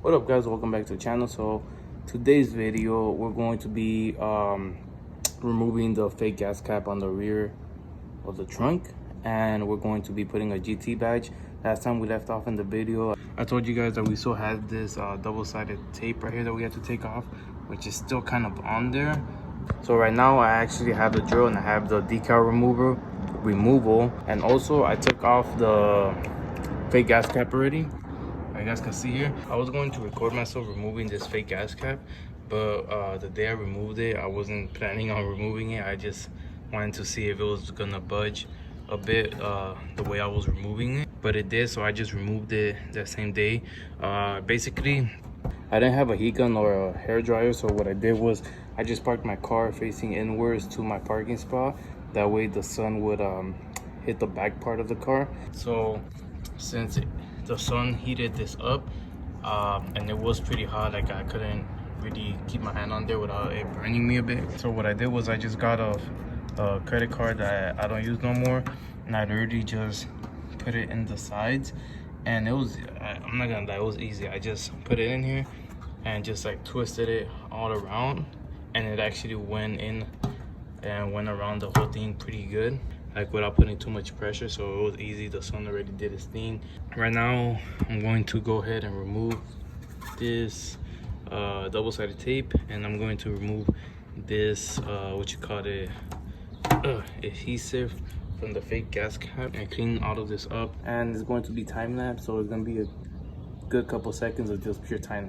What up guys, welcome back to the channel. So today's video we're going to be removing the fake gas cap on the rear of the trunk, and we're going to be putting a GT badge. Last time we left off in the video, I told you guys that we still had this double-sided tape right here that we had to take off, which is still kind of on there. So right now I actually have the drill and I have the decal removal, and also I took off the fake gas cap already. You guys can see here, I was going to record myself removing this fake gas cap, but the day I removed it, I wasn't planning on removing it. I just wanted to see if it was gonna budge a bit the way I was removing it, but it did. So I just removed it that same day. Basically, I didn't have a heat gun or a hair dryer, so what I did was I just parked my car facing inwards to my parking spot. That way the sun would hit the back part of the car. So since the sun heated this up and it was pretty hot, like I couldn't really keep my hand on there without it burning me a bit. So what I did was I just got a credit card that I don't use no more, and I'd already just put it in the sides, and it was, I'm not gonna lie, it was easy. I just put it in here and just like twisted it all around, and it actually went in and went around the whole thing pretty good, like without putting too much pressure. So it was easy. The sun already did its thing. Right now I'm going to go ahead and remove this double-sided tape, and I'm going to remove this adhesive from the fake gas cap and clean all of this up. And it's going to be time lapse, so it's going to be a good couple seconds of just pure time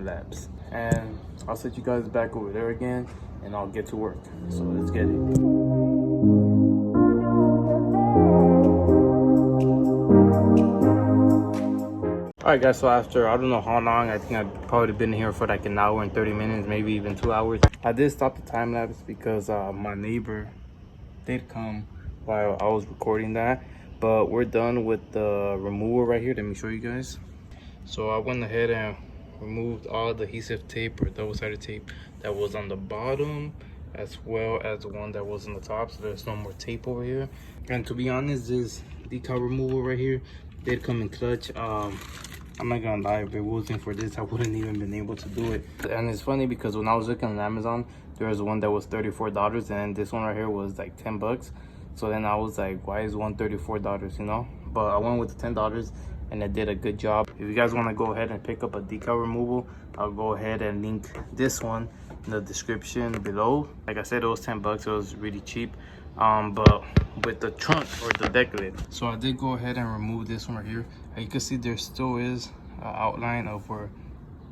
lapse. And I'll set you guys back over there again and I'll get to work. So let's get it. Alright guys, so after I don't know how long, I think I've probably been here for like an hour and 30 minutes, maybe even 2 hours. I did stop the time lapse because my neighbor did come while I was recording that. But we're done with the removal right here. Let me show you guys. So I went ahead and removed all the adhesive tape or double-sided tape that was on the bottom, as well as the one that was on the top, so there's no more tape over here. And to be honest, this decal removal right here did come in clutch. I'm not gonna lie, if it wasn't for this, I wouldn't even been able to do it. And it's funny because when I was looking on Amazon, there was one that was $34, and this one right here was like 10 bucks. So then I was like, why is one $34, you know? But I went with the $10 and it did a good job. If you guys want to go ahead and pick up a decal removal, I'll go ahead and link this one in the description below. Like I said, it was 10 bucks. It was really cheap. But with the trunk or the deck lid. So I did go ahead and remove this one right here. As you can see, there still is an outline of where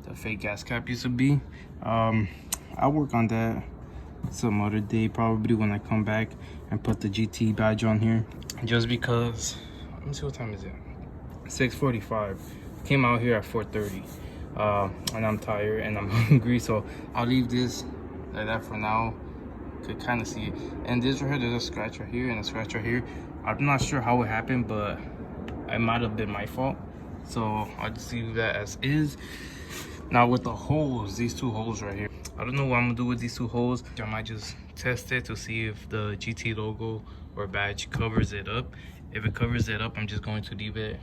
the fake gas cap used to be. I'll work on that some other day, probably when I come back and put the GT badge on here. Just because, let me see, what time is it? 6:45. Came out here at 4:30, and I'm tired and I'm hungry, so I'll leave this like that for now. Could kind of see it. And this right here, there's a scratch right here and a scratch right here. I'm not sure how it happened, but it might have been my fault, so I'll just leave that as is. Now with the holes, these two holes right here, I don't know what I'm gonna do with these two holes. I might just test it to see if the GT logo or badge covers it up. If it covers it up, I'm just going to leave it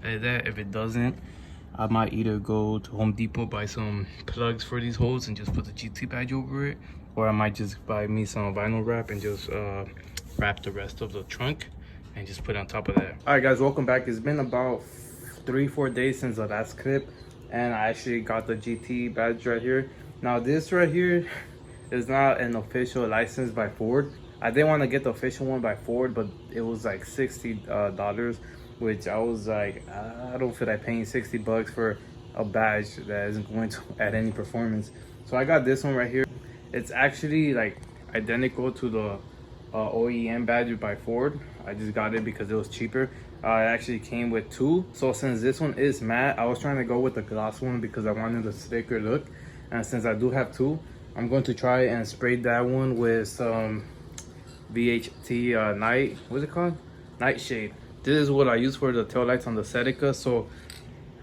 like that. If it doesn't, I might either go to Home Depot, buy some plugs for these holes and just put the GT badge over it, or I might just buy me some vinyl wrap and just wrap the rest of the trunk and just put it on top of that. All right guys, welcome back. It's been about 3-4 days since the last clip, and I actually got the GT badge right here. Now this right here is not an official license by Ford. I didn't want to get the official one by Ford, but it was like $60, which I was like, I don't feel like paying 60 bucks for a badge that isn't going to add any performance. So I got this one right here. It's actually like identical to the OEM badge by Ford. I just got it because it was cheaper. It actually came with two. So since this one is matte, I was trying to go with the gloss one because I wanted a slicker look. And since I do have two, I'm going to try and spray that one with some VHT night, what's it called? Nightshade. This is what I use for the tail lights on the Seneca. So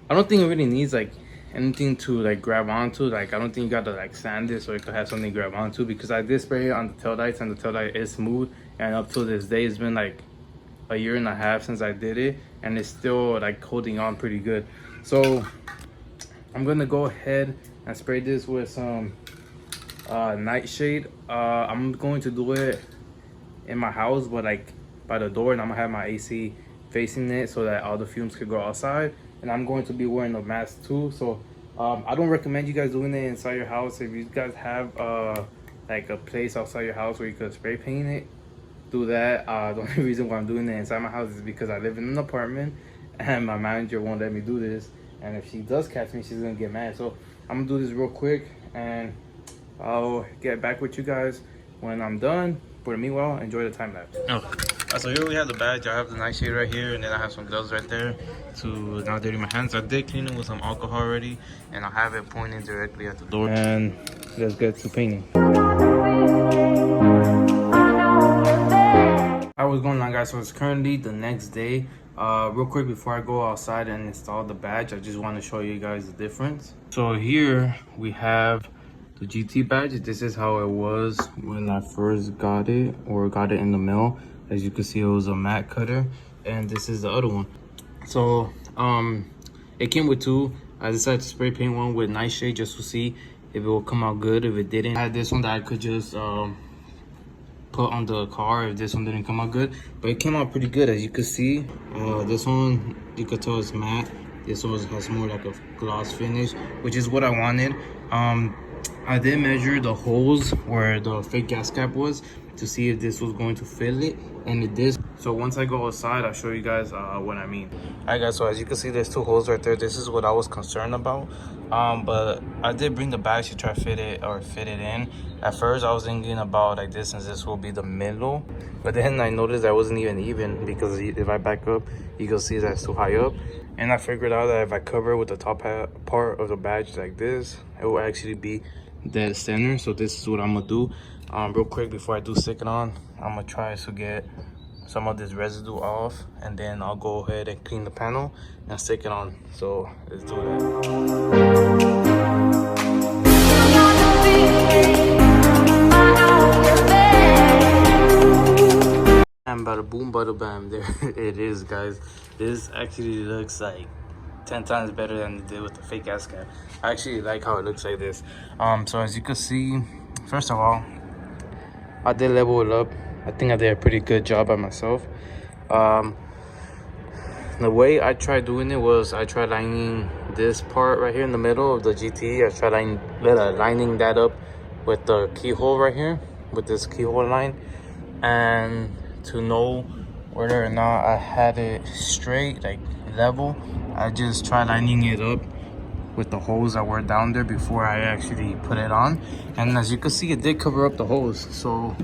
I don't think it really needs like anything to like grab onto. Like I don't think you gotta like sand it so it could have something to grab onto, because I did spray it on the tail lights and the tail light is smooth, and up to this day it's been like a year and a half since I did it, and it's still like holding on pretty good. So I'm gonna go ahead and spray this with some nightshade. I'm going to do it in my house, but like by the door, and I'm gonna have my AC facing it so that all the fumes could go outside. And I'm going to be wearing a mask too, so I don't recommend you guys doing it inside your house. If you guys have like a place outside your house where you could spray paint it, do that. The only reason why I'm doing it inside my house is because I live in an apartment and my manager won't let me do this, and if she does catch me, she's gonna get mad. So I'm gonna do this real quick and I'll get back with you guys when I'm done. But meanwhile, enjoy the time lapse. So here we have the badge. I have the nightshade right here, and then I have some gloves right there to not dirty my hands. I did clean it with some alcohol already, and I have it pointing directly at the door. And let's get to painting. What's going on, guys? So it's currently the next day. Real quick before I go outside and install the badge, I just want to show you guys the difference. So here we have the GT badge. This is how it was when I first got it, or got it in the mail. As you can see, it was a matte cutter, and this is the other one. So it came with two. I decided to spray paint one with nightshade just to see if it will come out good. If it didn't, I had this one that I could just put on the car if this one didn't come out good, but it came out pretty good. As you can see, this one you could tell it's matte. This one has more like a gloss finish, which is what I wanted. I did measure the holes where the fake gas cap was to see if this was going to fill it, and it did. So once I go outside, I'll show you guys what I mean. Alright guys, so as you can see, there's two holes right there. This is what I was concerned about, but I did bring the badge to try to fit it in. At first I was thinking about like this, since this will be the middle, but then I noticed that wasn't even because if I back up, you can see that's too high up. And I figured out that if I cover it with the top part of the badge like this, it will actually be dead center. So this is what I'm gonna do. Real quick before I do stick it on, I'm gonna try to get some of this residue off, and then I'll go ahead and clean the panel and stick it on. So let's do that. And bada boom, bada bam, there it is, guys. This actually looks like 10 times better than it did with the fake gas cap. I actually like how it looks like this. So as you can see, first of all, I did level it up. I think I did a pretty good job by myself. The way I tried doing it was I tried lining this part right here in the middle of the GT. I tried lining that up with the keyhole right here, with this keyhole line. And to know whether or not I had it straight, like level, I just tried lining it up with the holes that were down there before I actually put it on. And as you can see, it did cover up the holes, so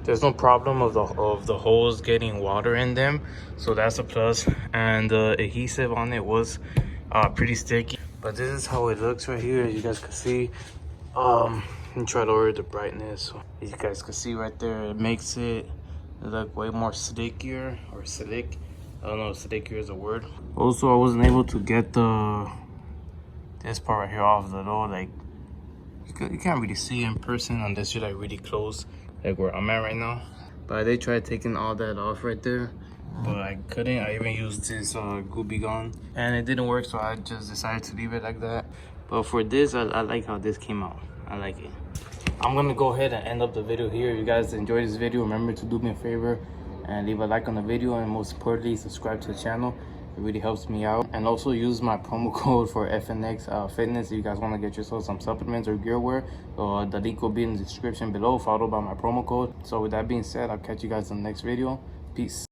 there's no problem of the holes getting water in them, so that's a plus. And the adhesive on it was pretty sticky, but this is how it looks right here. As you guys can see, and try to lower the brightness. So as you guys can see right there, it makes it look way more slickier, or slick. I don't know if slickier is a word. Also, I wasn't able to get this part right here off the door. Like you can't really see in person unless you're like really close, like where I'm at right now. But I did try taking all that off right there, but I couldn't. I even used this Goopy gun and it didn't work, so I just decided to leave it like that. But for this, I like how this came out. I like it. I'm gonna go ahead and end up the video here. If you guys enjoyed this video, remember to do me a favor and leave a like on the video, and most importantly, subscribe to the channel. It really helps me out. And also use my promo code for FNX Fitness if you guys want to get yourself some supplements or gear wear. The link will be in the description below, followed by my promo code. So with that being said, I'll catch you guys in the next video. Peace.